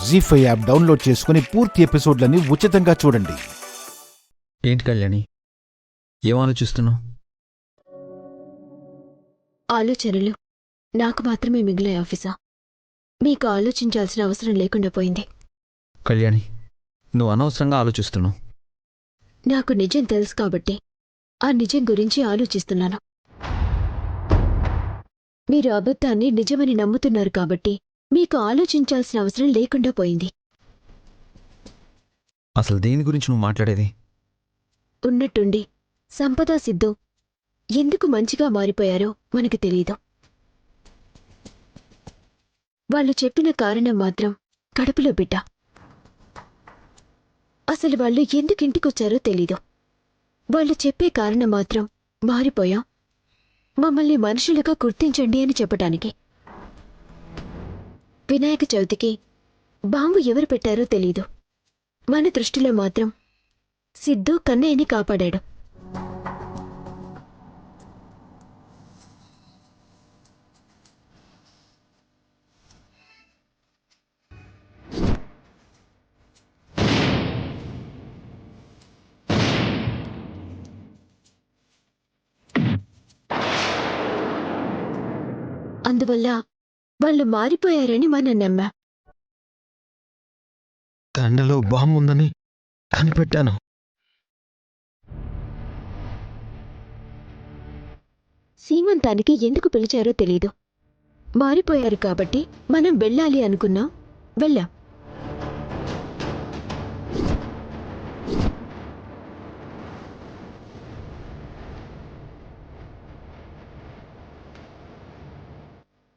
జీ5 app download చేసుకుని పూర్తి ఎపిసోడ్లని ఉచితంగా చూడండి. ఏంటి కళ్యాణి, ఏం ఆలోచిస్తున్నావు? ఆలోచనలు నాకు మాత్రమే మిగిలాయి ఆఫీసా. మీకు ఆలోచించాల్సిన అవసరం లేకుండా పోయింది. కళ్యాణి, నువ్వు అనవసరంగా ఆలోచిస్తున్నావు. నాకు నిజం తెలుసు కాబట్టి ఆ నిజం గురించి ఆలోచిస్తున్నాను. మీరు అబద్ధాన్ని నిజమని నమ్ముతున్నారు కాబట్టి మీకు ఆలోచించాల్సిన అవసరం లేకుండా పోయింది. అసలు దేని గురించి నువ్వు మాట్లాడేది? ఉన్నట్టుండి సంపద సిద్ధు ఎందుకు మంచిగా మారిపోయారో మనకు తెలీదు. వాళ్ళు చెప్పిన కారణం మాత్రం కడుపులో బిడ్డ. అసలు వాళ్ళు ఎందుకింటికొచ్చారో తెలీదు. వాళ్ళు చెప్పే కారణం మాత్రం మారిపోయాం, మమ్మల్ని మనుషులుగా గుర్తించండి అని చెప్పటానికి. వినాయక చవితికి బాంబు ఎవరు పెట్టారో తెలీదు. మన దృష్టిలో మాత్రం సిద్ధు కన్నయ్యని కాపాడాడు. అందువల్ల వాళ్ళు మారిపోయారని మనం నమ్మా. దండలో బాంబు ఉందని కనిపెట్టాను. సీమంతానికి ఎందుకు పిలిచారో తెలీదు. మారిపోయారు కాబట్టి మనం వెళ్ళాలి అనుకున్నాం, వెళ్ళాం.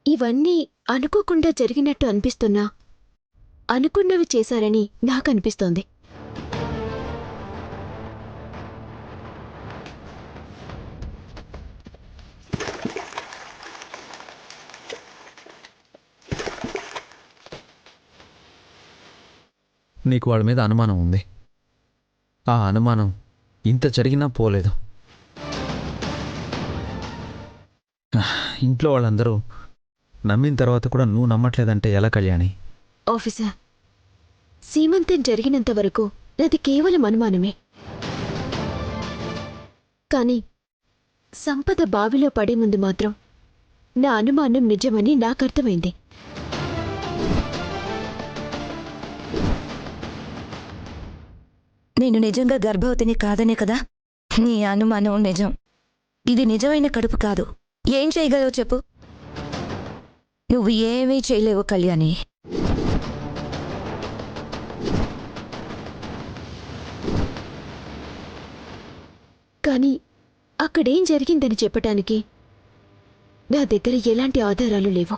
ఇవన్నీ అనుకోకుండా జరిగినట్టు అనిపిస్తున్నా అనుకున్నవి చేశారని నాకనిపిస్తోంది. నీకు వాళ్ళ మీద అనుమానం ఉంది. ఆ అనుమానం ఇంత జరిగినా పోలేదు. ఇంట్లో వాళ్ళందరూ నమ్మిన తర్వాత కూడా నువ్వు నమ్మట్లేదంటే ఎలా కళ్యాణి? ఆఫీసర్, సీమంతం జరిగినంత వరకు నాది కేవలం అనుమానమే. కానీ సంపద బావిలో పడే ముందు మాత్రం నా అనుమానం నిజమని నాకర్థమైంది. నేను నిజంగా గర్భవతిని కాదనే కదా నీ అనుమానం నిజం. ఇది నిజమైన కడుపు కాదు. ఏం చేయగలవు చెప్పు? నువ్వు ఏమీ చేయలేవు కళ్యాణి. కానీ అక్కడేం జరిగిందని చెప్పటానికి నా దగ్గర ఎలాంటి ఆధారాలు లేవు.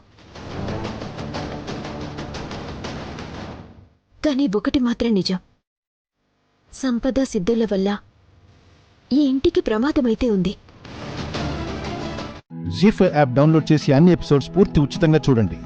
కానీ ఒకటి మాత్రం నిజం, సంపద సిద్ధుల వల్ల ఈ ఇంటికి ప్రమాదమైతే ఉంది. జీ5 యాప్ డౌన్లోడ్ చేసి అన్ని ఎపిసోడ్స్ పూర్తి ఉచితంగా చూడండి.